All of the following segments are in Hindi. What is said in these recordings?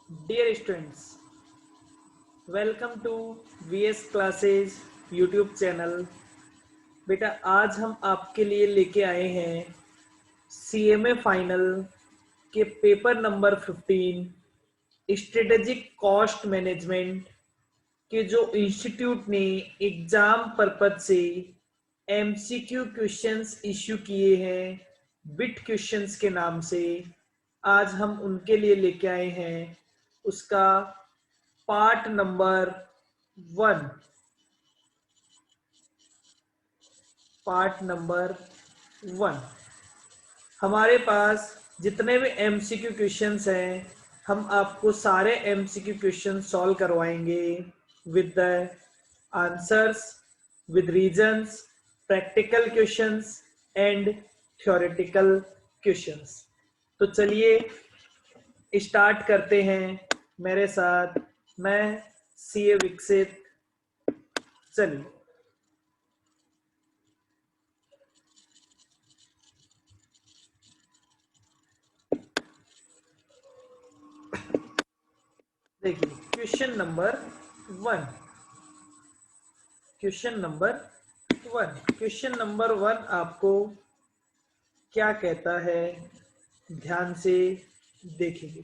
Dear students, welcome to VS Classes YouTube channel. बेटा आज हम आपके लिए लेके आए हैं CMA फाइनल के paper number 15 strategic cost management के जो इंस्टीट्यूट ने एग्जाम पर्पज से MCQ क्वेश्चंस इश्यू किए हैं बिट क्वेश्चंस के नाम से। आज हम उनके लिए लेके आए हैं उसका पार्ट नंबर 1। पार्ट नंबर 1 हमारे पास जितने भी MCQ क्वेश्चंस हैं हम आपको सारे MCQ क्वेश्चन सॉल्व करवाएंगे with the answers, with reasons, practical questions and theoretical questions. तो चलिए स्टार्ट करते हैं मेरे साथ। मैं CA विकसित। चलिए देखिए क्वेश्चन नंबर 1। क्वेश्चन नंबर 1 आपको क्या कहता है, ध्यान से देखेंगे।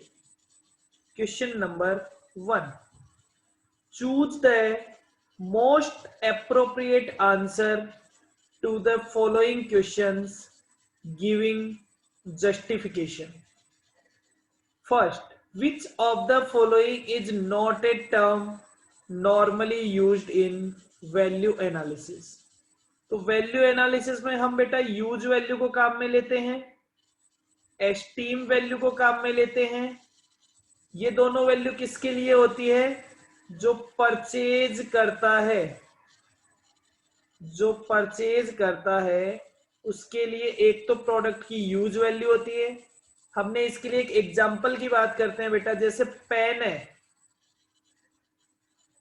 Question number 1, choose the most appropriate answer to the following questions giving justification. First, which of the following is not a term normally used in value analysis? तो वैल्यू एनालिसिस में हम बेटा यूज वैल्यू को काम में लेते हैं, एस्टीम वैल्यू को काम में लेते हैं। ये दोनों वैल्यू किसके लिए होती है? जो परचेज करता है, जो परचेज करता है उसके लिए एक तो प्रोडक्ट की यूज वैल्यू होती है। हमने इसके लिए एक एग्जाम्पल की बात करते हैं बेटा, जैसे पेन है,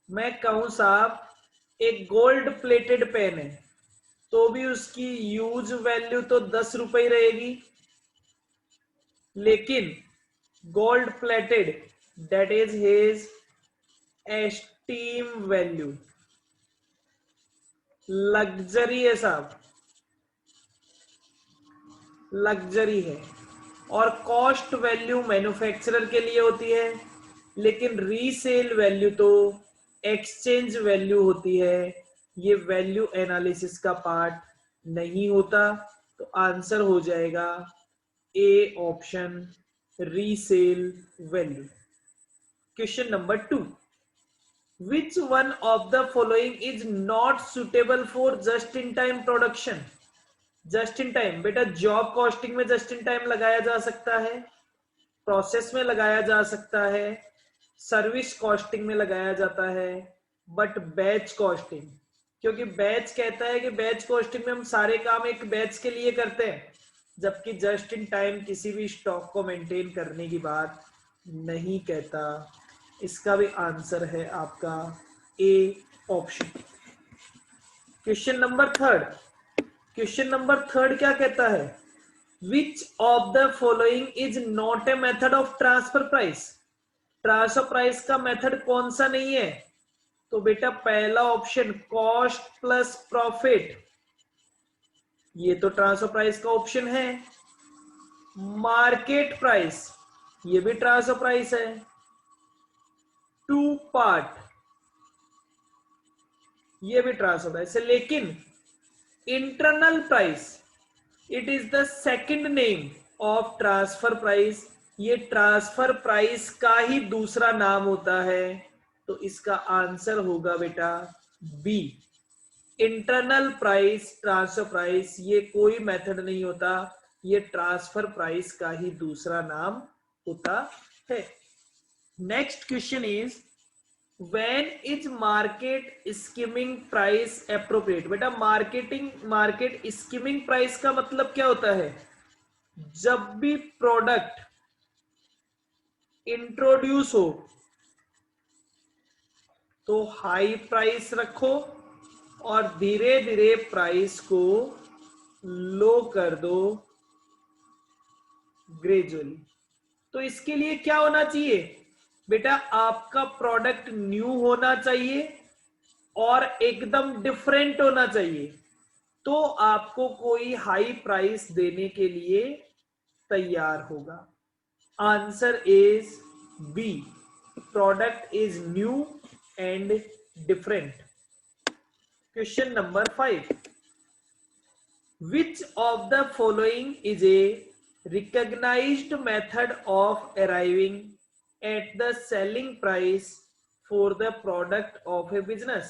मैं कहूं साहब एक गोल्ड प्लेटेड पेन है तो भी उसकी यूज वैल्यू तो 10 रुपए रहेगी, लेकिन gold plated that is his esteem value, luxury है साहब, लग्जरी है। और कॉस्ट वैल्यू मैन्युफैक्चरर के लिए होती है, लेकिन रीसेल वैल्यू तो एक्सचेंज वैल्यू होती है। ये वैल्यू एनालिसिस का पार्ट नहीं होता, तो आंसर हो जाएगा A option, resale value. Question number 2, which one of the following is not suitable for just in time production? Just in time बेटा जॉब कॉस्टिंग में जस्ट इन टाइम लगाया जा सकता है, प्रोसेस में लगाया जा सकता है, सर्विस कॉस्टिंग में लगाया जाता है, बट बैच कॉस्टिंग, क्योंकि बैच कहता है कि बैच कॉस्टिंग में हम सारे काम एक बैच के लिए करते हैं, जबकि जस्ट इन टाइम किसी भी स्टॉक को मेंटेन करने की बात नहीं कहता। इसका भी आंसर है आपका A option. Question number 3, question number 3 क्या कहता है? Which of the following is not a method of transfer price? Transfer price का मेथड कौन सा नहीं है? तो बेटा पहला ऑप्शन कॉस्ट प्लस प्रॉफिट, ये तो ट्रांसफर प्राइस का ऑप्शन है। मार्केट प्राइस, ये भी ट्रांसफर प्राइस है। टू पार्ट, ये भी ट्रांसफर प्राइस है। लेकिन internal price, it is the second name of transfer price, ये ट्रांसफर प्राइस का ही दूसरा नाम होता है। तो इसका आंसर होगा बेटा B, internal price transfer price, ये कोई मेथड नहीं होता, ये ट्रांसफर प्राइस का ही दूसरा नाम होता है। Next question is When is market skimming price appropriate? बेटा मार्केट स्कीमिंग प्राइस का मतलब क्या होता है? जब भी प्रोडक्ट इंट्रोड्यूस हो तो हाई प्राइस रखो और धीरे धीरे प्राइस को लो कर दो ग्रेजुअली। तो इसके लिए क्या होना चाहिए बेटा आपका प्रोडक्ट न्यू होना चाहिए और एकदम डिफरेंट होना चाहिए, तो आपको कोई हाई प्राइस देने के लिए तैयार होगा। Answer is B, product is new and different. Question number 5, which of the following is a recognized method of arriving at the selling price for the product of a business?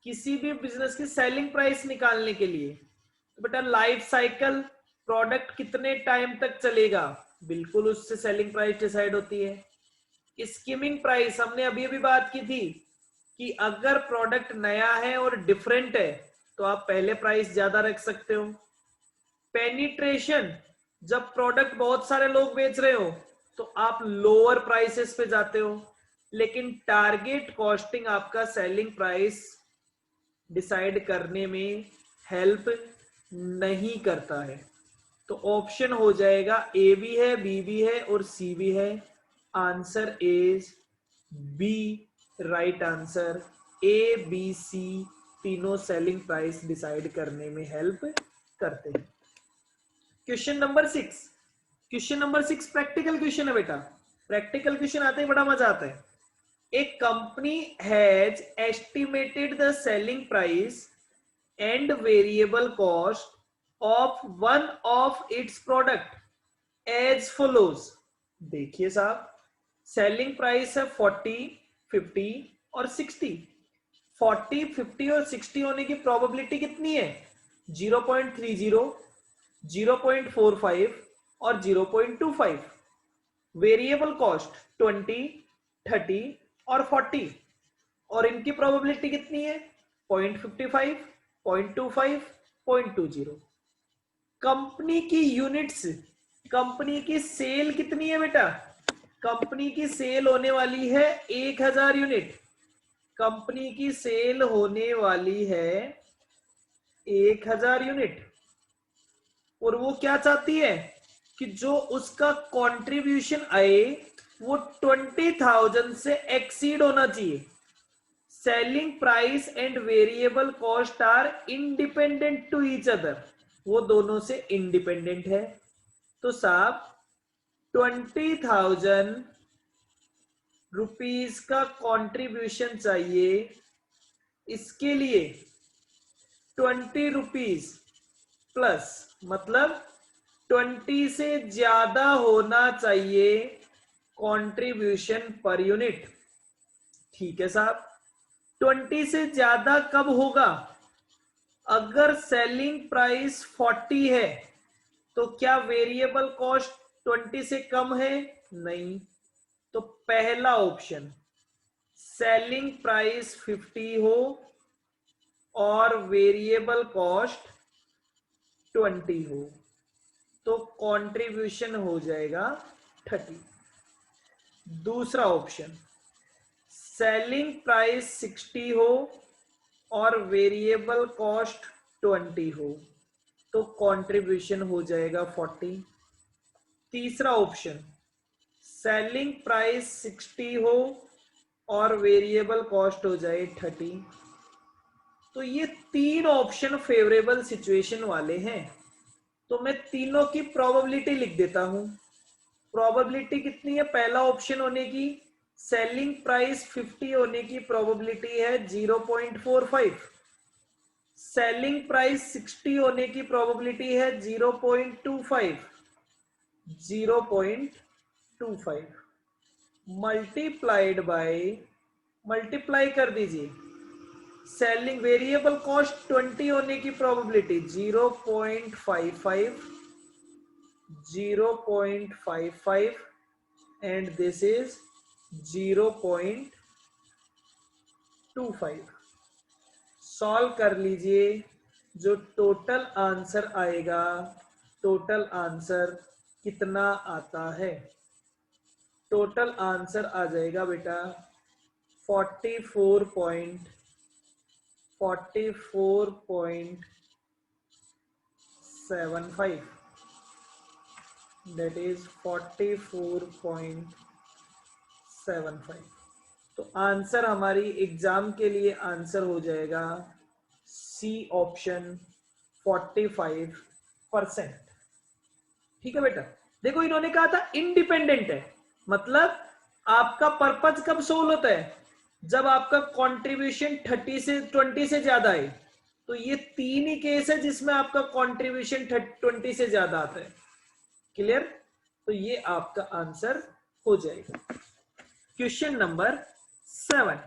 किसी भी बिजनेस की सेलिंग प्राइस निकालने के लिए तो बेटा लाइफ साइकिल, प्रोडक्ट कितने टाइम तक चलेगा, बिल्कुल उससे सेलिंग प्राइस डिसाइड होती है। स्कीमिंग प्राइस हमने अभी अभी बात की थी कि अगर प्रोडक्ट नया है और डिफरेंट है तो आप पहले प्राइस ज्यादा रख सकते हो। पेनिट्रेशन, जब प्रोडक्ट बहुत सारे लोग बेच रहे हो तो आप लोअर प्राइसेस पे जाते हो, लेकिन टारगेट कॉस्टिंग आपका सेलिंग प्राइस डिसाइड करने में हेल्प नहीं करता है। तो ऑप्शन हो जाएगा ए भी है, बी भी है और सी भी है। Answer is B, right answer. A B C तीनों सेलिंग प्राइस डिसाइड करने में हेल्प करते हैं। Question number 6, question number 6 practical question है बेटा। प्रैक्टिकल क्वेश्चन आते ही बड़ा मजा आता है। A company has estimated the selling price and variable cost of one of its product as follows। देखिए साहब, सेलिंग प्राइस है 40, 50 और 60। 40, 50 और 60 होने की प्रोबेबिलिटी कितनी है? 0.30, 0.45 और 0.25। वेरिएबल कॉस्ट 20, 30 और 40 और इनकी प्रोबेबिलिटी कितनी है? 0.55, 0.25, 0.20। कंपनी की यूनिट्स, कंपनी की सेल कितनी है बेटा? कंपनी की सेल होने वाली है 1000 यूनिट। कंपनी की सेल होने वाली है 1000 यूनिट और वो क्या चाहती है कि जो उसका कंट्रीब्यूशन आए वो 20,000 से एक्सीड होना चाहिए। Selling price and variable cost are independent to each other, वो दोनों से इंडिपेंडेंट है। तो साहब 20,000 रुपीस का कंट्रीब्यूशन चाहिए, इसके लिए 20 रुपीज प्लस, मतलब 20 से ज्यादा होना चाहिए कंट्रीब्यूशन पर यूनिट। ठीक है साहब, 20 से ज्यादा कब होगा? अगर सेलिंग प्राइस 40 है तो क्या वेरिएबल कॉस्ट 20 से कम है? नहीं। तो पहला ऑप्शन, सेलिंग प्राइस 50 हो और वेरिएबल कॉस्ट 20 हो तो कंट्रीब्यूशन हो जाएगा 30। दूसरा ऑप्शन, सेलिंग प्राइस 60 हो और वेरिएबल कॉस्ट 20 हो तो कंट्रीब्यूशन हो जाएगा 40। तीसरा ऑप्शन, सेलिंग प्राइस 60 हो और वेरिएबल कॉस्ट हो जाए 30। तो ये तीन ऑप्शन फेवरेबल सिचुएशन वाले हैं, तो मैं तीनों की प्रोबेबिलिटी लिख देता हूं। प्रोबेबिलिटी कितनी है पहला ऑप्शन होने की? सेलिंग प्राइस 50 होने की प्रोबेबिलिटी है 0.45। सेलिंग प्राइस 60 होने की प्रोबेबिलिटी है 0.25। 0.25 मल्टीप्लाइड बाय, मल्टीप्लाई कर दीजिए, सेलिंग वेरिएबल कॉस्ट 20 होने की probability 0.55, 0.55 and this is 0.25। Solve कर लीजिए, जो टोटल आंसर आएगा, टोटल आंसर कितना आता है? टोटल आंसर आ जाएगा बेटा 44.75, that is 44.75 75। तो आंसर हमारी एग्जाम के लिए आंसर हो जाएगा सी ऑप्शन 45%। ठीक है बेटा। देखो इन्होंने कहा था इंडिपेंडेंट है, मतलब आपका पर्पज कब सोल्व होता है, जब आपका कंट्रीब्यूशन 20 से ज्यादा है। तो ये तीन ही केस है जिसमें आपका कंट्रीब्यूशन 20 से ज्यादा आता है। क्लियर। तो ये आपका आंसर हो जाएगा। Question number 7।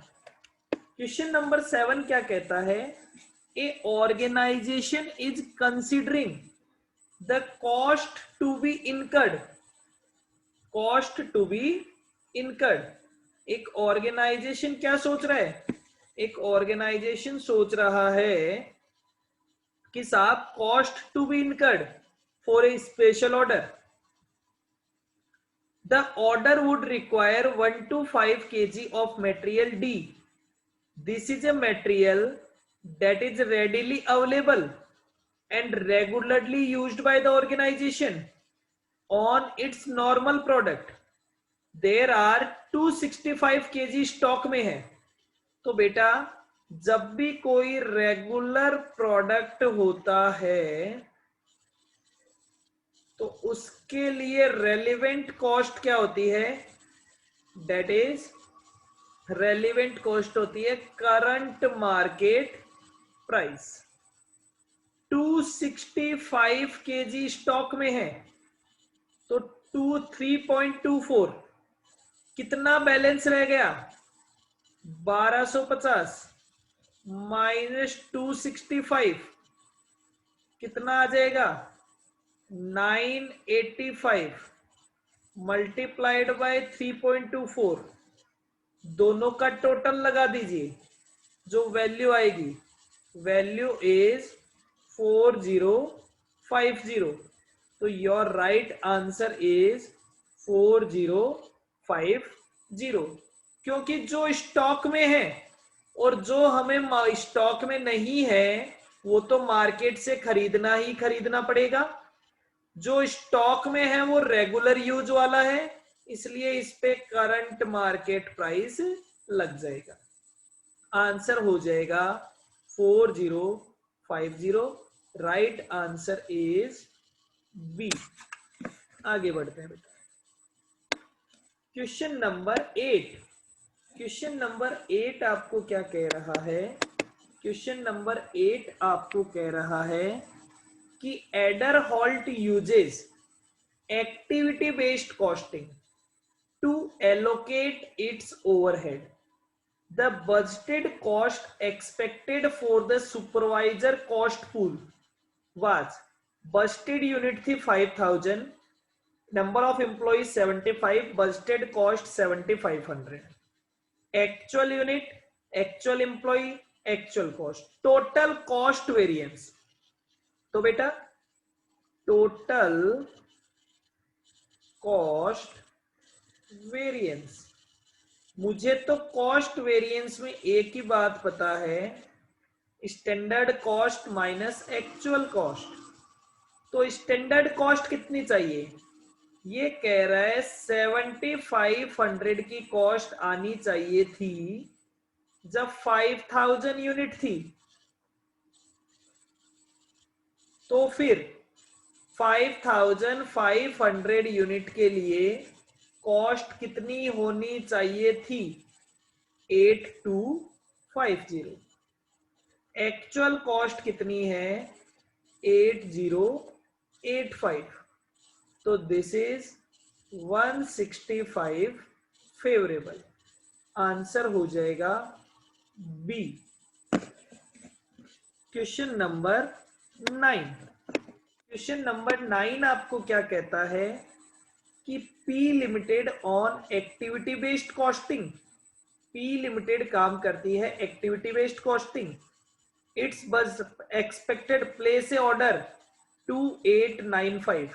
क्वेश्चन नंबर 7 क्या कहता है, a organisation is considering the cost to be incurred, cost to be incurred. एक ऑर्गेनाइजेशन क्या सोच रहा है, एक ऑर्गेनाइजेशन सोच रहा है कि साहब cost to be incurred for a special order. The order would require 1 to 5 kg of material D. This is a material that is readily available and regularly used by the organization on its normal product. There are 265 kg stock में है। तो बेटा जब भी कोई रेगुलर प्रोडक्ट होता है तो उसके लिए रेलिवेंट कॉस्ट क्या होती है, दैट इज रेलिवेंट कॉस्ट होती है current market price. 265 KG stock में है तो 3.24 कितना बैलेंस रह गया, 1250 माइनस 265 कितना आ जाएगा, 985 मल्टीप्लाइड बाय 3.24, दोनों का टोटल लगा दीजिए, जो वैल्यू आएगी वैल्यू इज 4050। तो योर राइट आंसर इज 4050, क्योंकि जो स्टॉक में है और जो हमें स्टॉक में नहीं है वो तो मार्केट से खरीदना ही खरीदना पड़ेगा। जो स्टॉक में है वो रेगुलर यूज वाला है, इसलिए इस पे करंट मार्केट प्राइस लग जाएगा। आंसर हो जाएगा 4050। Right answer is B. आगे बढ़ते हैं बेटा। Question number 8। क्वेश्चन नंबर 8 आपको क्या कह रहा है, क्वेश्चन नंबर 8 आपको कह रहा है कि adder halt uses activity based costing to allocate its overhead. The budgeted cost expected for the supervisor cost pool was, budgeted unit थी 5000, number of employees 75, budgeted cost 7500, actual unit, actual employee, actual cost, total cost variance। तो बेटा टोटल कॉस्ट वेरिएंस, मुझे तो कॉस्ट वेरिएंस में एक ही बात पता है, standard cost minus actual cost. तो स्टैंडर्ड कॉस्ट कितनी चाहिए, ये कह रहा है 7500 की कॉस्ट आनी चाहिए थी जब 5000 यूनिट थी। तो फिर 5500 यूनिट के लिए कॉस्ट कितनी होनी चाहिए थी, 8250। एक्चुअल कॉस्ट कितनी है, 8085। तो दिस इज 165 फेवरेबल। आंसर हो जाएगा B. Question number 9। Question number 9 आपको क्या कहता है कि P limited on activity based costing, P limited काम करती है एक्टिविटी बेस्ड कॉस्टिंग। इट्स बस एक्सपेक्टेड प्लेस ए ऑर्डर 2895।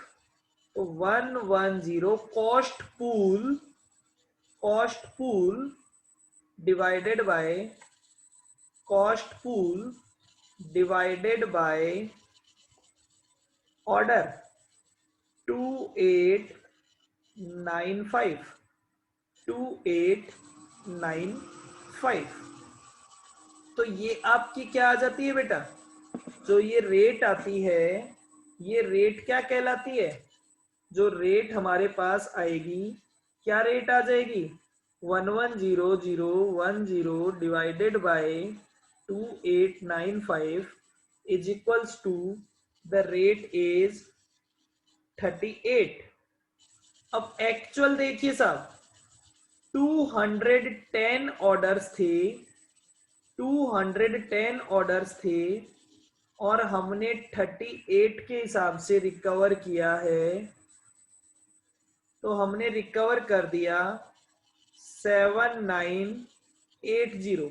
तो 110 cost pool divided by order 2895। 2895। तो ये आपकी क्या आ जाती है बेटा, जो ये रेट आती है, ये रेट क्या कहलाती है, जो रेट हमारे पास आएगी, क्या रेट आ जाएगी, 110010 divided by 2895 is equals to the rate is 38। अब एक्चुअल देखिए साहब, 210 ऑर्डर्स थे, 210 ऑर्डर्स थे और हमने 38 के हिसाब से रिकवर किया है। तो हमने रिकवर कर दिया 7980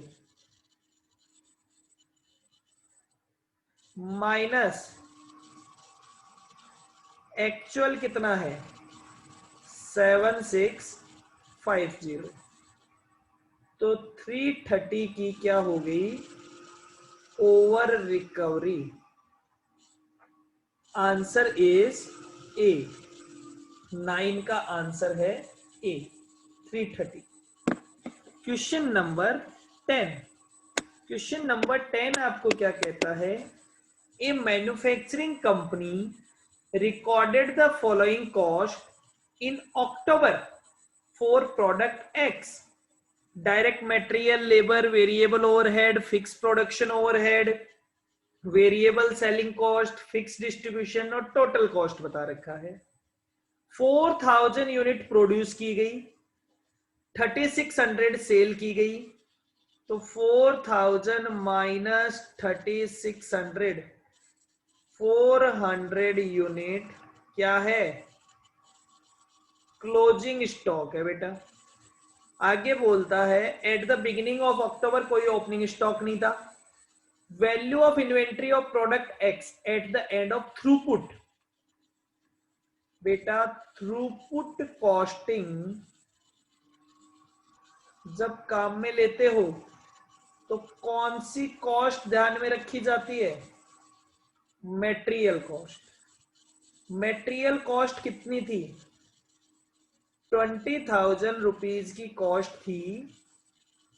माइनस एक्चुअल कितना है 7650। तो 330 की क्या हो गई, ओवर रिकवरी। आंसर इज ए, 9 का आंसर है ए, 330। Question number 10। क्वेश्चन नंबर 10 आपको क्या कहता है, ए manufacturing company recorded the following cost in October for product X: direct material, labor, variable overhead, fixed production overhead, variable selling cost, fixed distribution और total cost बता रखा है। 4000 यूनिट प्रोड्यूस की गई, 3600 सेल की गई। तो 4000 माइनस 3600, 400 यूनिट क्या है, क्लोजिंग स्टॉक है बेटा। आगे बोलता है at the beginning of October कोई ओपनिंग स्टॉक नहीं था। Value of inventory of product x at the end of throughput. बेटा थ्रूपुट कॉस्टिंग जब काम में लेते हो तो कौन सी कॉस्ट ध्यान में रखी जाती है, मेटेरियल कॉस्ट। मेटेरियल कॉस्ट कितनी थी, 20,000 रुपीज की कॉस्ट थी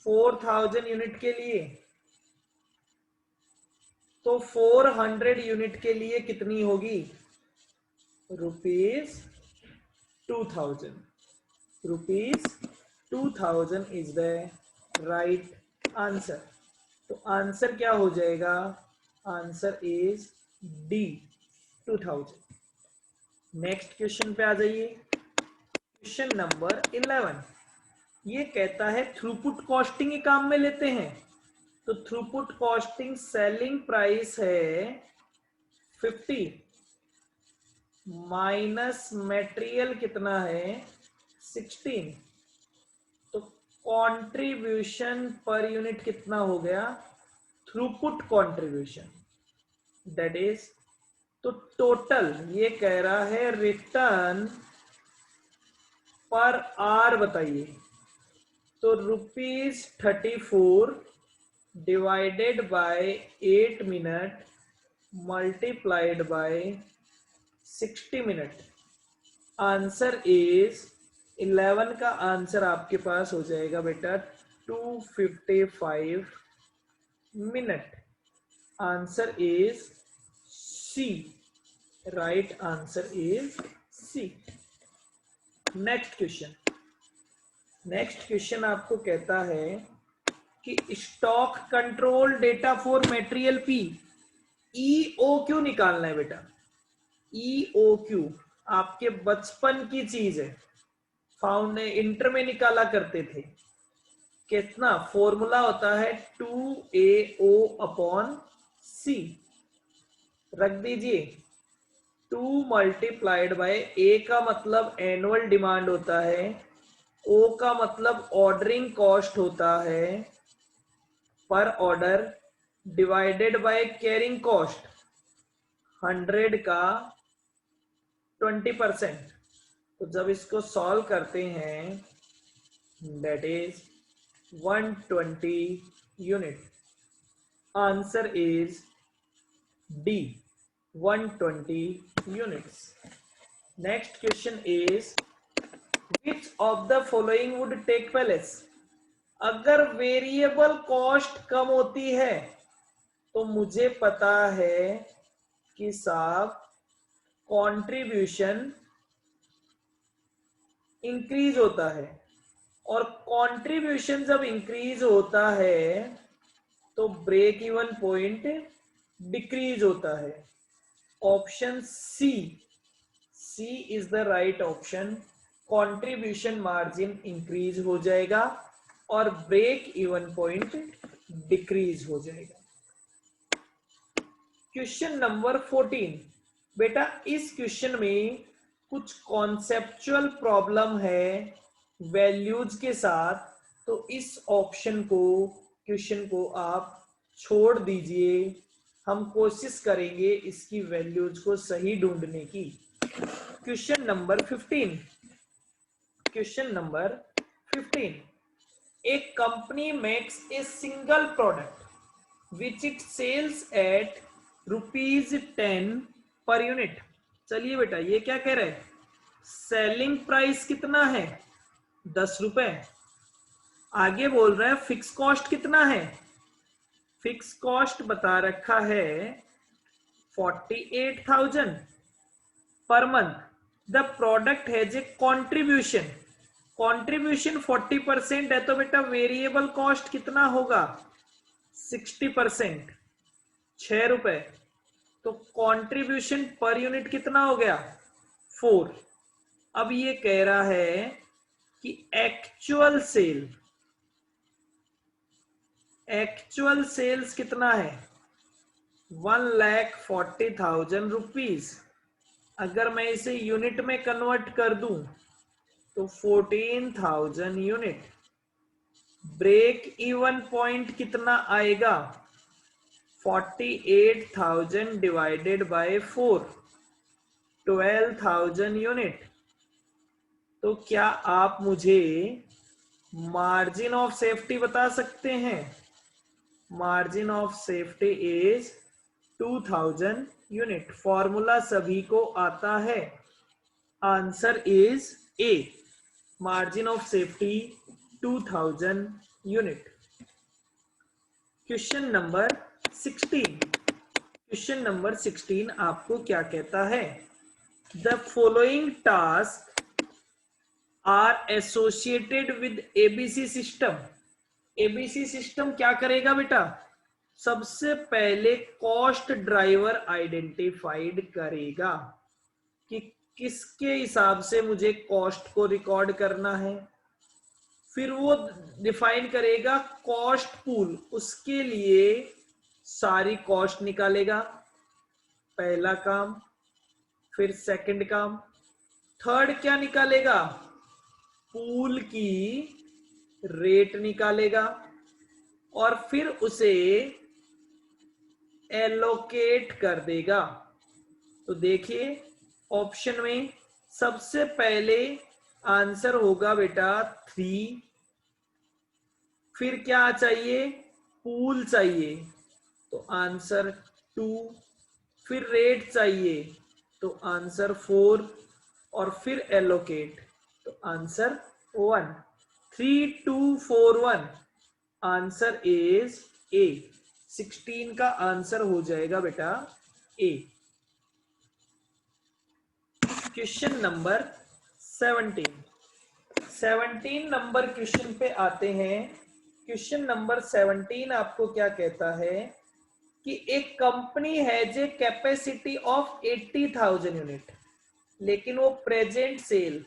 4000 यूनिट के लिए। तो 400 यूनिट के लिए कितनी होगी, rupees 2000। Rupees 2000 is the right answer. तो आंसर क्या हो जाएगा, answer is D, 2000। Next question पे आ जाइए। क्वेश्चन नंबर 11 ये कहता है थ्रूपुट कॉस्टिंग के काम में लेते हैं। तो थ्रूपुट कॉस्टिंग सेलिंग प्राइस है 50 माइनस मटेरियल कितना है 16। तो कंट्रीब्यूशन पर यूनिट कितना हो गया, थ्रूपुट कंट्रीब्यूशन दैट इज। तो टोटल ये कह रहा है रिटर्न पर आर बताइए। तो ₹34 divided by 8 minute multiplied by 60 minute. Answer is 11 का आंसर आपके पास हो जाएगा बेटा 255 minute. Answer is C, right answer is C. Next question. Next question आपको कहता है कि stock control data for material P, EOQ निकालना है बेटा। EOQ आपके बचपन की चीज है, फाउंड इंटर में निकाला करते थे। कितना फॉर्मूला होता है 2AO अपॉन C। रख दीजिए 2 मल्टीप्लाइड बाय A का मतलब एनुअल डिमांड होता है, O का मतलब ऑर्डरिंग कॉस्ट होता है पर order, divided by carrying cost 100 का 20%। तो जब इसको सॉल्व करते हैं that is 120 unit. Answer is D, 120 units. Next question is Which of the following would take place? अगर वेरिएबल कॉस्ट कम होती है तो मुझे पता है कि साहब कंट्रीब्यूशन इंक्रीज होता है, और कंट्रीब्यूशन जब इंक्रीज होता है तो ब्रेक इवन पॉइंट डिक्रीज होता है। Option C, C is the right option. Contribution margin increase हो जाएगा और ब्रेक इवन पॉइंट डिक्रीज हो जाएगा। Question number 14। बेटा इस क्वेश्चन में कुछ कॉन्सेप्चुअल प्रॉब्लम है वैल्यूज के साथ, तो इस ऑप्शन को, क्वेश्चन को आप छोड़ दीजिए। हम कोशिश करेंगे इसकी वैल्यूज को सही ढूंढने की। Question number 15। Question number 15। A company makes a single product which it sells at ₹10 per unit। चलिए बेटा ये क्या कह रहे हैं, सेलिंग प्राइस कितना है 10 रुपए। आगे बोल रहे हैं फिक्स कॉस्ट कितना है, फिक्स कॉस्ट बता रखा है 48,000 per month. The product has a contribution, contribution 40% है, तो बेटा वेरिएबल कॉस्ट कितना होगा 60%, 6 रुपए। तो कंट्रीब्यूशन पर यूनिट कितना हो गया 4। अब ये कह रहा है कि एक्चुअल सेल्स कितना है 1,40,000 रुपीज। अगर मैं इसे यूनिट में कन्वर्ट कर दूं तो 14,000 यूनिट। ब्रेक इवन पॉइंट कितना आएगा 48,000 डिवाइडेड बाय 4, 12,000 यूनिट। तो क्या आप मुझे मार्जिन ऑफ सेफ्टी बता सकते हैं? Margin of safety is 2,000 unit. Formula सभी को आता है। Answer is A, margin of safety 2,000 unit. Question number 16। Question number 16 आपको क्या कहता है, the following task are associated with ABC system. ABC system क्या करेगा बेटा, सबसे पहले कॉस्ट ड्राइवर आइडेंटिफाइड करेगा कि किसके हिसाब से मुझे कॉस्ट को रिकॉर्ड करना है। फिर वो डिफाइन करेगा कॉस्ट पूल, उसके लिए सारी कॉस्ट निकालेगा, पहला काम। फिर सेकंड काम, थर्ड क्या निकालेगा, पूल की रेट निकालेगा, और फिर उसे एलोकेट कर देगा। तो देखिए ऑप्शन में सबसे पहले आंसर होगा बेटा 3, फिर क्या चाहिए, पूल चाहिए तो आंसर 2, फिर रेट चाहिए तो आंसर 4, और फिर एलोकेट तो आंसर 1। 3, 2, 4, 1, आंसर इज ए। 16 का आंसर हो जाएगा बेटा ए। क्वेश्चन नंबर 17 नंबर क्वेश्चन पे आते हैं। क्वेश्चन नंबर 17 आपको क्या कहता है कि एक company has a capacity of 80,000 unit, लेकिन वो प्रेजेंट सेल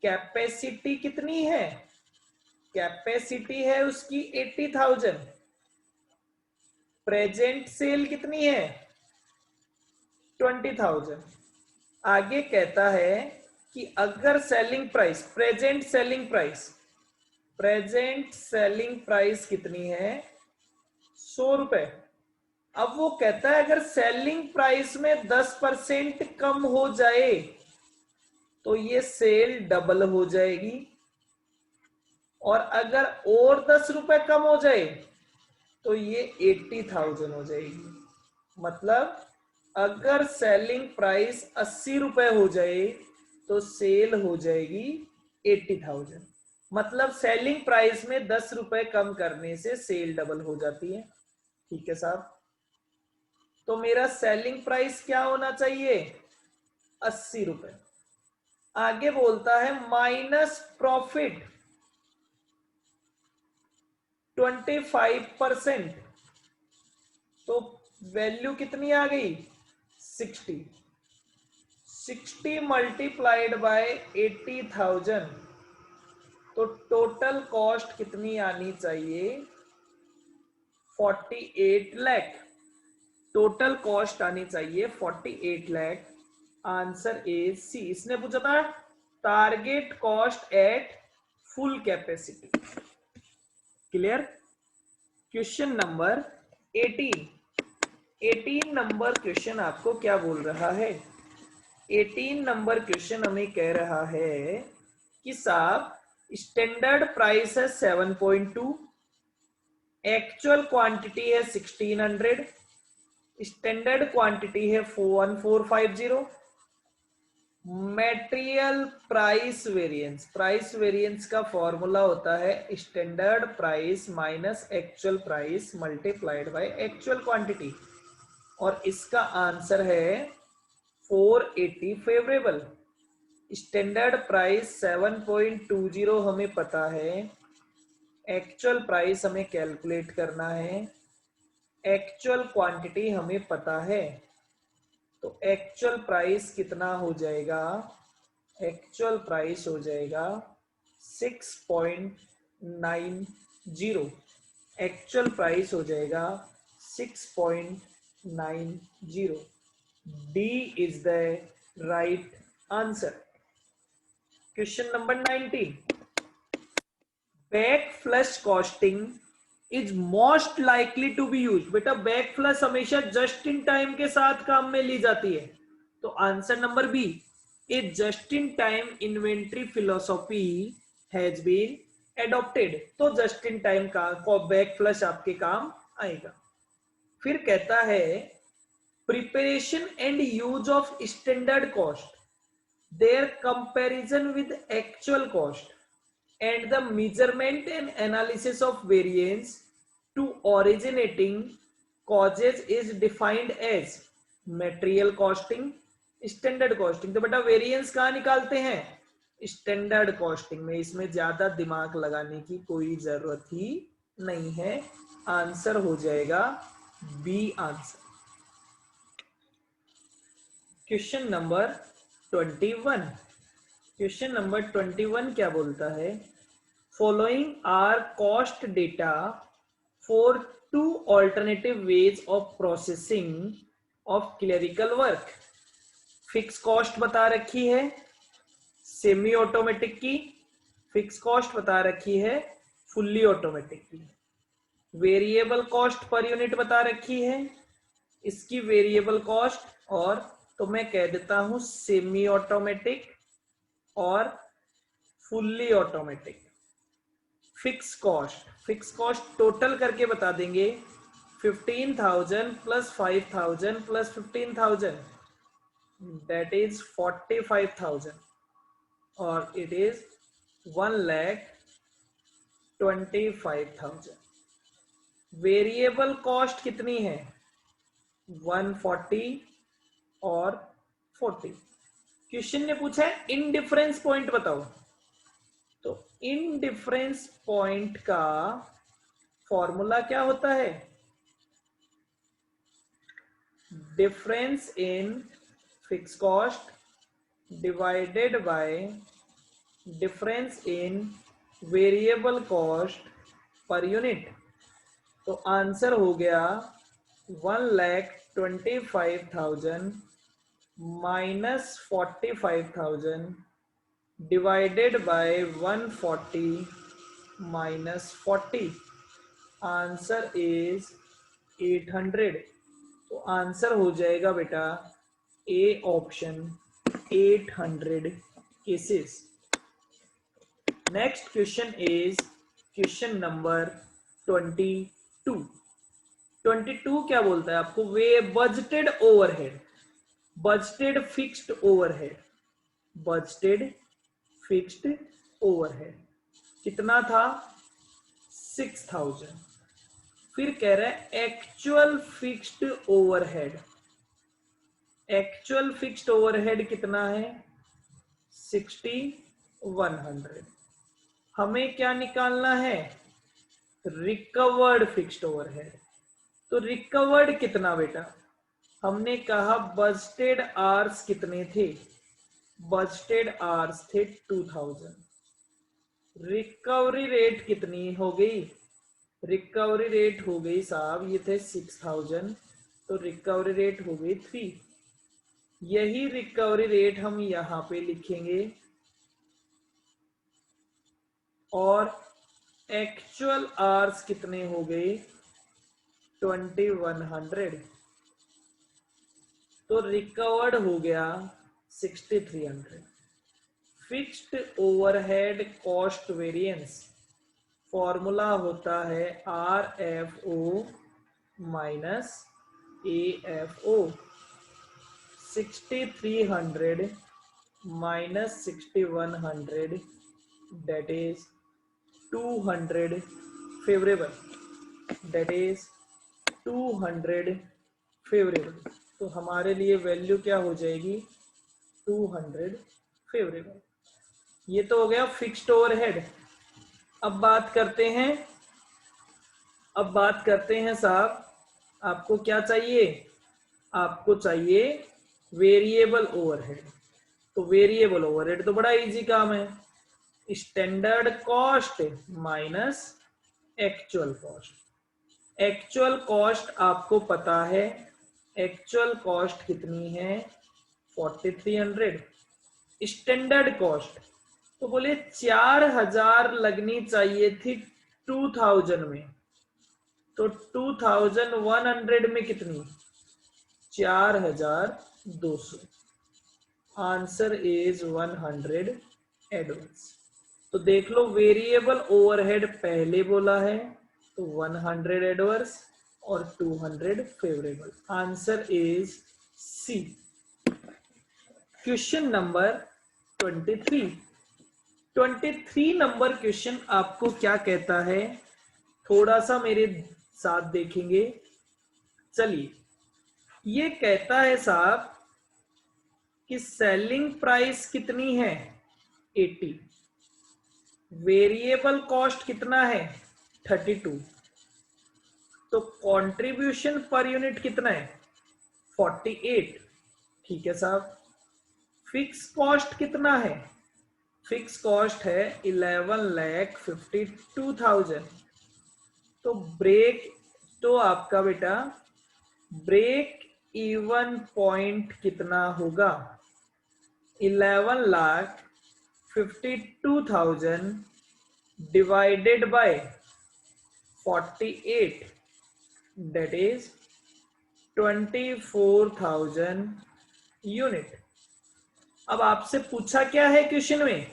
कैपेसिटी कितनी है, कैपेसिटी है उसकी 80,000, प्रेजेंट सेल कितनी है 20,000। आगे कहता है कि अगर selling price, present selling price कितनी है 100 रुपए। अब वो कहता है अगर सेलिंग प्राइस में 10% कम हो जाए तो ये सेल डबल हो जाएगी, और अगर और 10 रुपए कम हो जाए तो ये 80,000 हो जाएगी। मतलब अगर सेलिंग प्राइस 80 रुपए हो जाए तो सेल हो जाएगी 80,000। मतलब सेलिंग प्राइस में 10 रुपए कम करने से सेल डबल हो जाती है। ठीक है साहब, तो मेरा सेलिंग प्राइस क्या होना चाहिए? 80 रुपए। आगे बोलता है माइनस प्रॉफिट 25%, तो वैल्यू कितनी आ गई? 60। 60 मल्टीप्लाइड बाय 80,000, तो टोटल कॉस्ट कितनी आनी चाहिए? 48 लाख। टोटल कॉस्ट आनी चाहिए 48 लाख। आंसर इज सी। इसने पूछा था target cost at full capacity. Clear? Question number 18। 18 number question आपको क्या बोल रहा है? 18 नंबर क्वेश्चन हमें कह रहा है कि साहब स्टैंडर्ड प्राइस है 7.2, एक्चुअल क्वांटिटी है 1600, स्टैंडर्ड क्वांटिटी है 1450, material price variance. Price variance का फॉर्मूला होता है standard price minus actual price multiplied by actual quantity, और इसका आंसर है 480 फेवरेबल। स्टैंडर्ड प्राइस 7.20 हमें पता है, एक्चुअल प्राइस हमें कैलकुलेट करना है, एक्चुअल क्वांटिटी हमें पता है, तो एक्चुअल प्राइस कितना हो जाएगा? एक्चुअल प्राइस हो जाएगा 6.90। एक्चुअल प्राइस हो जाएगा 6.90। D is the right answer. Question number 19। Back flush costing is most likely to be use. बेटा बैक फ्लश हमेशा जस्ट इन टाइम के साथ काम में ली जाती है, तो answer number B, a just in time inventory philosophy has been adopted. तो जस्ट इन टाइम का बैक फ्लश आपके काम आएगा। फिर कहता है preparation and use of standard cost, their comparison with actual cost, and the measurement and analysis of variance to originating causes is defined as material costing, standard costing। तो बेटा वेरिएंस कहाँ निकालते हैं? स्टैंडर्ड कॉस्टिंग में। इसमें ज्यादा दिमाग लगाने की कोई जरूरत ही नहीं है। आंसर हो जाएगा B answer. Question number 21। Question number 21 क्या बोलता है? Following are cost data for 2 alternative ways of processing of clerical work. Fix cost बता रखी है सेमी ऑटोमेटिक की, फिक्स कॉस्ट बता रखी है फुल्ली ऑटोमेटिक की, वेरिएबल कॉस्ट पर यूनिट बता रखी है, इसकी वेरिएबल कॉस्ट, और तो मैं कह देता हूं सेमी ऑटोमेटिक और fully automatic. Fix cost total करके बता देंगे 15,000 प्लस 5,000 प्लस 15,000, दैट इज 45,000, और इट इज 1,25,000। वेरिएबल कॉस्ट कितनी है? 140 और 40। क्वेश्चन ने पूछा है इनडिफरेंस पॉइंट बताओ, तो इनडिफरेंस पॉइंट का फॉर्मूला क्या होता है? Difference in fix cost divided by difference in variable cost per unit. तो आंसर हो गया 1,25,000 minus 45,000 divided by 140 minus 40। Answer is 800। तो आंसर हो जाएगा बेटा A option 800 cases. Next question is question number 22। 22 क्या बोलता है आपको? वे budgeted overhead, budgeted fixed overhead, budgeted fixed overhead कितना था 6000। फिर कह रहा है actual fixed overhead, actual fixed overhead कितना है 6100। हमें क्या निकालना है रिकवर्ड फिक्स्ड ओवरहेड। तो रिकवर्ड कितना बेटा, हमने कहा बजटेड आवर्स कितने थे, बजटेड आवर्स थे 2000। रिकवरी रेट कितनी हो गई, रिकवरी रेट हो गई साहब, ये थे 6000 तो रिकवरी रेट हो गई 3। यही रिकवरी रेट हम यहां पे लिखेंगे और एक्चुअल आवर्स कितने हो गए 2100 तो रिकवर्ड हो गया 6300। Fixed overhead cost variance formula होता है RFO minus AFO। 6300 minus 6100 that is 200 favorable, that is 200 favorable। तो हमारे लिए वैल्यू क्या हो जाएगी 200 फेवरेबल। ये तो हो गया फिक्स्ड ओवरहेड। अब बात करते हैं साहब, आपको क्या चाहिए, आपको चाहिए वेरिएबल ओवरहेड। तो वेरिएबल ओवरहेड तो बड़ा इजी काम है, standard cost minus actual cost. Actual cost आपको पता है, एक्चुअल कॉस्ट कितनी है 4300। स्टैंडर्ड कॉस्ट तो बोले 4000 लगनी चाहिए थी 2000 में, तो 2100 में कितनी 4200। Answer is 100 advance. तो देख लो वेरिएबल ओवरहेड पहले बोला है तो 100 एडवर्स और 200 favourable. Answer is C. Question number 23 number question आपको क्या कहता है, थोड़ा सा मेरे साथ देखेंगे। चलिए, ये कहता है साहब कि सेलिंग प्राइस कितनी है 80, वेरिएबल कॉस्ट कितना है 32, तो कंट्रीब्यूशन पर यूनिट कितना है 48। ठीक है साहब। फिक्स कॉस्ट कितना है, फिक्स कॉस्ट है 11,52,000। तो तो आपका बेटा ब्रेक इवन पॉइंट कितना होगा 11,52,000 divided by 48 that is 24,000 unit. अब आपसे पूछा क्या है क्वेश्चन में,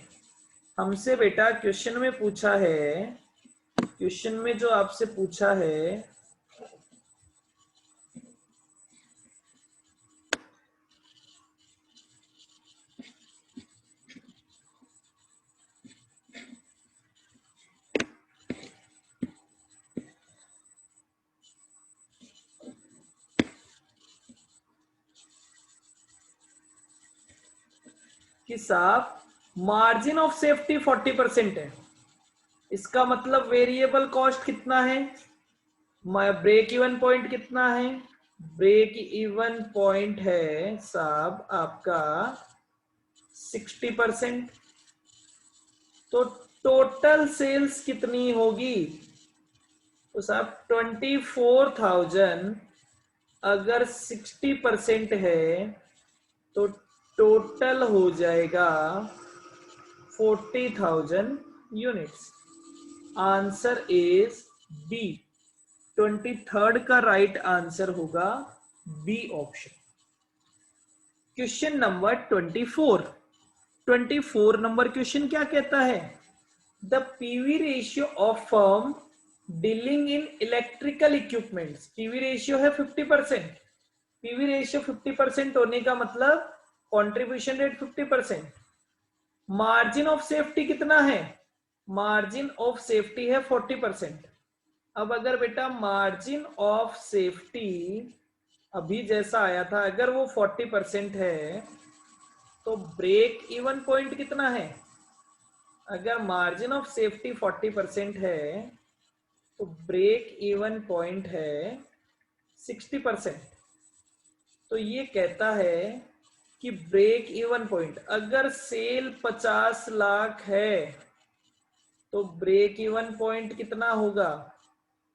हमसे बेटा क्वेश्चन में पूछा है, क्वेश्चन में जो आपसे पूछा है कि साहब मार्जिन ऑफ सेफ्टी 40% है, इसका मतलब वेरिएबल कॉस्ट कितना है, ब्रेक इवन पॉइंट कितना है, ब्रेक इवन पॉइंट है साहब आपका 60%। तो टोटल सेल्स कितनी होगी, तो साहब 24,000 अगर 60% है तो टोटल हो जाएगा 40,000 units. Answer is B. 23rd का राइट आंसर होगा B option. Question number 24 number question क्या कहता है, the PV ratio of firm dealing in electrical equipments, PV ratio है 50%। पीवी रेशियो 50% होने का मतलब contribution rate 50%। Margin of safety कितना है? मार्जिन ऑफ सेफ्टी है 40%। अब अगर बेटा मार्जिन ऑफ सेफ्टी अभी जैसा आया था, अगर वो 40% है तो ब्रेक इवन पॉइंट कितना है? अगर मार्जिन ऑफ सेफ्टी 40% है तो ब्रेक इवन पॉइंट है 60%। तो ये कहता है कि ब्रेक इवन पॉइंट, अगर सेल 50 लाख है तो ब्रेक इवन पॉइंट कितना होगा?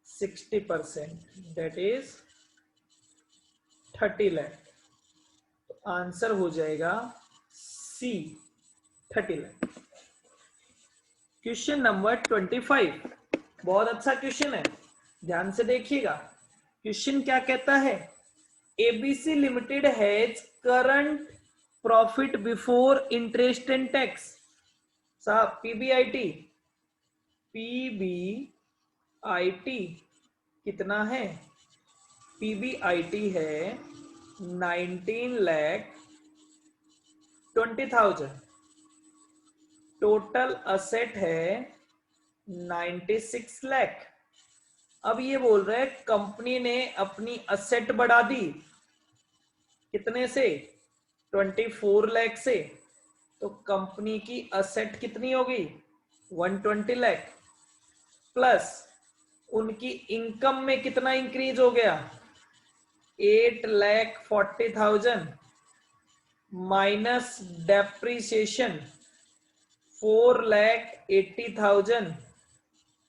60%, दैट इज 30 लाख। तो आंसर हो जाएगा सी, 30 लाख। क्वेश्चन नंबर 25, बहुत अच्छा क्वेश्चन है, ध्यान से देखिएगा। क्वेश्चन क्या कहता है? ABC limited has current profit before interest and tax, साहब पीबीआईटी, पीबीआईटी कितना है? पीबीआईटी है 19,20,000। टोटल असेट है 96 लाख। अब ये बोल रहे हैं कंपनी ने अपनी असेट बढ़ा दी, कितने से? 24 लाख से। तो कंपनी की असेट कितनी होगी? 120 लाख। प्लस उनकी इनकम में कितना इंक्रीज हो गया? 8,40,000 माइनस डेप्रीसिएशन 4,80,000।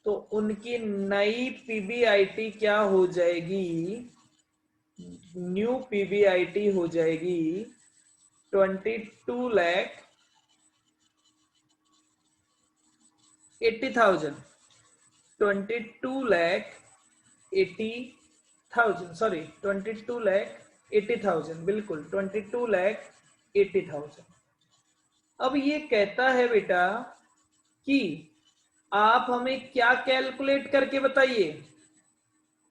तो उनकी नई पीबीआईटी क्या हो जाएगी? न्यू पीबीआईटी हो जाएगी 22,80,000, 22,80,000, सॉरी 22,80,000, बिल्कुल 22,80,000। अब ये कहता है बेटा कि आप हमें क्या कैलकुलेट करके बताइए?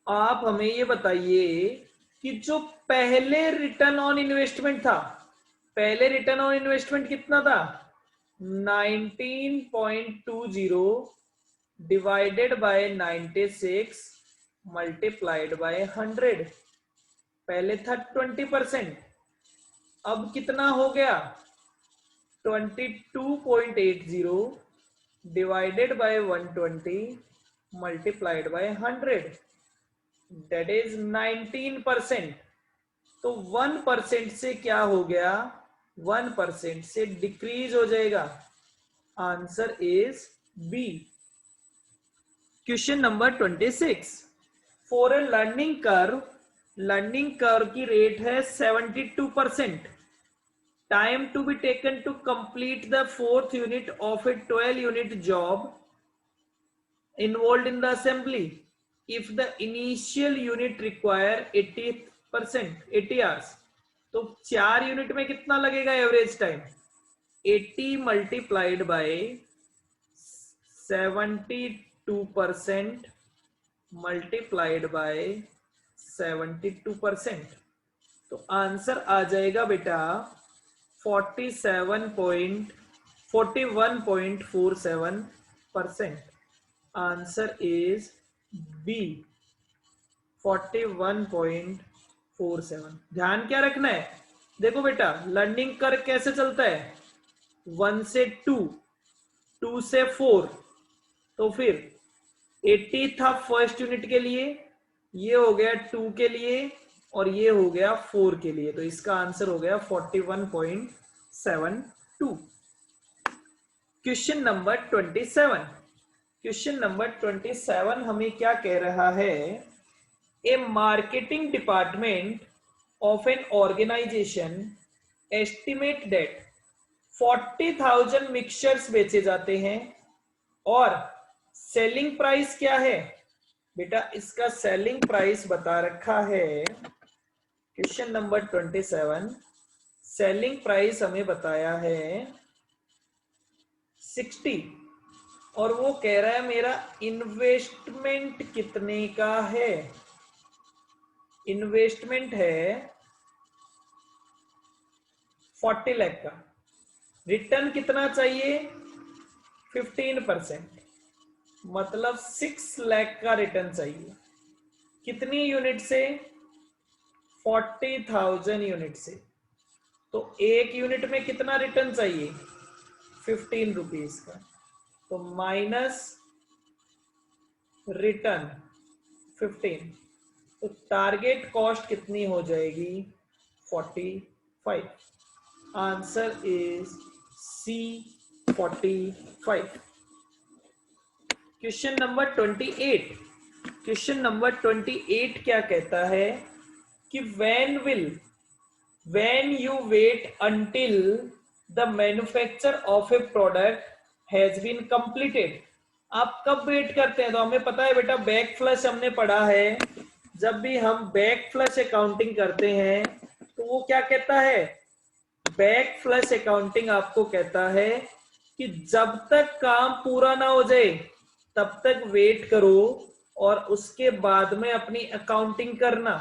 आप हमें ये बताइए कि जो पहले रिटर्न ऑन इन्वेस्टमेंट था, पहले रिटर्न ऑन इन्वेस्टमेंट कितना था? 19.20 डिवाइडेड बाय 96 मल्टीप्लाइड बाय 100। पहले था 20%, अब कितना हो गया? 22.80 divided by 120 multiplied by 100, that is 19%। तो 1% से क्या हो गया? 1% से डिक्रीज हो जाएगा। Answer is B. Question number 26, for a learning curve की रेट है 72%। Time to be taken to complete the 4th unit of a 12 unit job involved in the assembly if the initial unit require 80 hours। तो 4 यूनिट में कितना लगेगा average time? 80 multiplied by 72% multiplied by 72%। तो आंसर आ जाएगा बेटा 41.47%। Answer is B, 41.47। ध्यान क्या रखना है? देखो बेटा लर्निंग कर्व कैसे चलता है? 1 से 2, 2 से 4, तो फिर 80 था फर्स्ट यूनिट के लिए, ये हो गया 2 के लिए और ये हो गया 4 के लिए। तो इसका आंसर हो गया 41.72। क्वेश्चन नंबर 27, क्वेश्चन नंबर 27 हमें क्या कह रहा है? A marketing department of an organisation estimate that 40,000 mixtures बेचे जाते हैं और सेलिंग प्राइस क्या है? बेटा इसका सेलिंग प्राइस बता रखा है क्वेश्चन नंबर 27, सेलिंग प्राइस हमें बताया है 60 और वो कह रहा है मेरा इन्वेस्टमेंट कितने का है? इन्वेस्टमेंट है 40 लाख का। रिटर्न कितना चाहिए? 15%, मतलब 6 लाख का रिटर्न चाहिए। कितनी यूनिट से? 40,000 यूनिट से। तो एक यूनिट में कितना रिटर्न चाहिए? 15 रुपीज का। तो माइनस रिटर्न 15, तो टारगेट कॉस्ट कितनी हो जाएगी? 45। Answer is C, 45। Question number 28। Question number 28 क्या कहता है कि when you wait until the manufacture of a product has been completed, आप कब वेट करते हैं? तो हमें पता है बेटा, बैक फ्लश हमने पढ़ा है। जब भी हम बैक फ्लश अकाउंटिंग करते हैं तो वो क्या कहता है? बैक फ्लश अकाउंटिंग आपको कहता है कि जब तक काम पूरा ना हो जाए तब तक वेट करो और उसके बाद में अपनी अकाउंटिंग करना।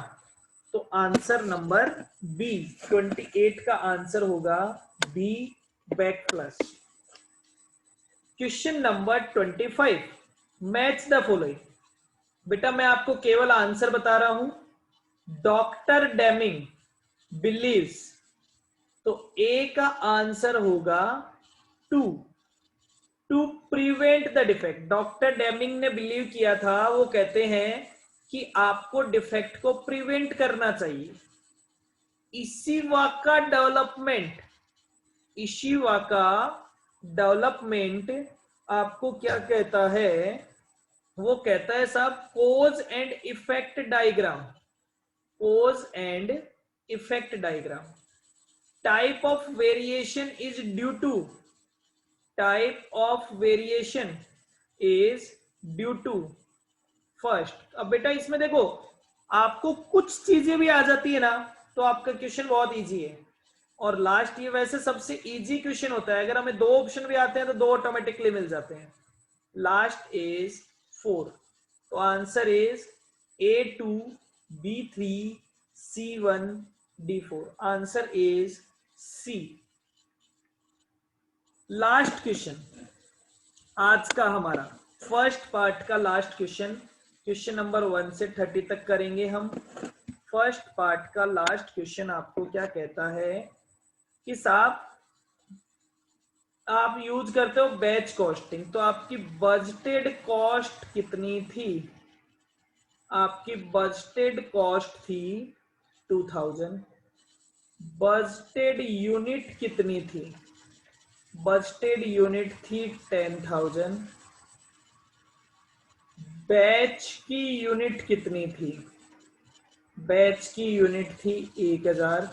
तो आंसर नंबर बी 28 का आंसर होगा B, back flush. Question number 25, match the following. बेटा मैं आपको केवल आंसर बता रहा हूं। डॉक्टर डेमिंग बिलीव्स, तो ए का आंसर होगा 2, to prevent the defect. Doctor Deming ने बिलीव किया था, वो कहते हैं कि आपको डिफेक्ट को प्रिवेंट करना चाहिए। इशिवाका डेवलपमेंट, इशिवाका डेवलपमेंट आपको क्या कहता है? वो कहता है साहब cause and effect diagram, cause and effect diagram. Type of variation is due to, type of variation is due to first. अब बेटा इसमें देखो, आपको कुछ चीजें भी आ जाती है ना तो आपका क्वेश्चन बहुत इजी है। और लास्ट ये वैसे सबसे इजी क्वेश्चन होता है, अगर हमें दो ऑप्शन भी आते हैं तो दो ऑटोमेटिकली मिल जाते हैं। लास्ट इज 4, तो answer is A2, B3, C1, D4। Answer is C. Last question आज का हमारा फर्स्ट पार्ट का लास्ट क्वेश्चन, क्वेश्चन नंबर 1 से 30 तक करेंगे हम। फर्स्ट पार्ट का लास्ट क्वेश्चन आपको क्या कहता है कि साहब आप यूज करते हो बैच कॉस्टिंग, तो आपकी बजटेड कॉस्ट कितनी थी? आपकी बजटेड कॉस्ट थी 2000। बजटेड यूनिट कितनी थी? बजटेड यूनिट थी 10,000। बैच की यूनिट कितनी थी? बैच की यूनिट थी 1000।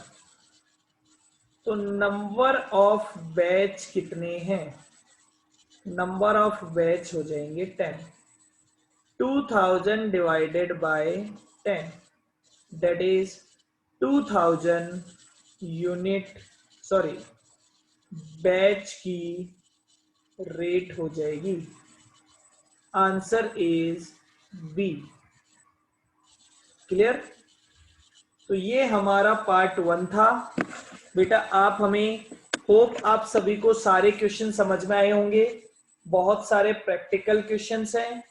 तो नंबर ऑफ बैच कितने हैं? नंबर ऑफ बैच हो जाएंगे 10। 2000 divided by 10, that is 2000 unit, sorry batch की रेट हो जाएगी। Answer is B. क्लियर? तो ये हमारा पार्ट 1 था बेटा। आप हमें, होप आप सभी को सारे क्वेश्चन समझ में आए होंगे। बहुत सारे प्रैक्टिकल क्वेश्चंस हैं,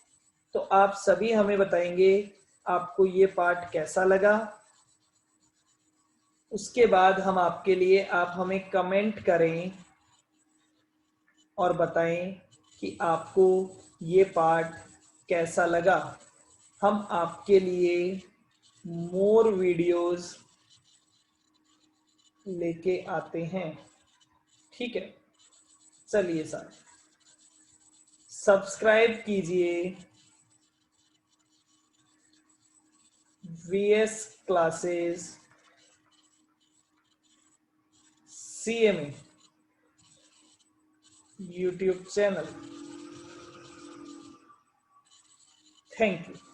तो आप सभी हमें बताएंगे आपको ये पार्ट कैसा लगा। उसके बाद हम आपके लिए, आप हमें कमेंट करें और बताएं कि आपको ये पार्ट कैसा लगा। हम आपके लिए मोर वीडियोस लेके आते हैं। ठीक है, चलिए सर सब्सक्राइब कीजिए VS classes CMA YouTube channel. Thank you.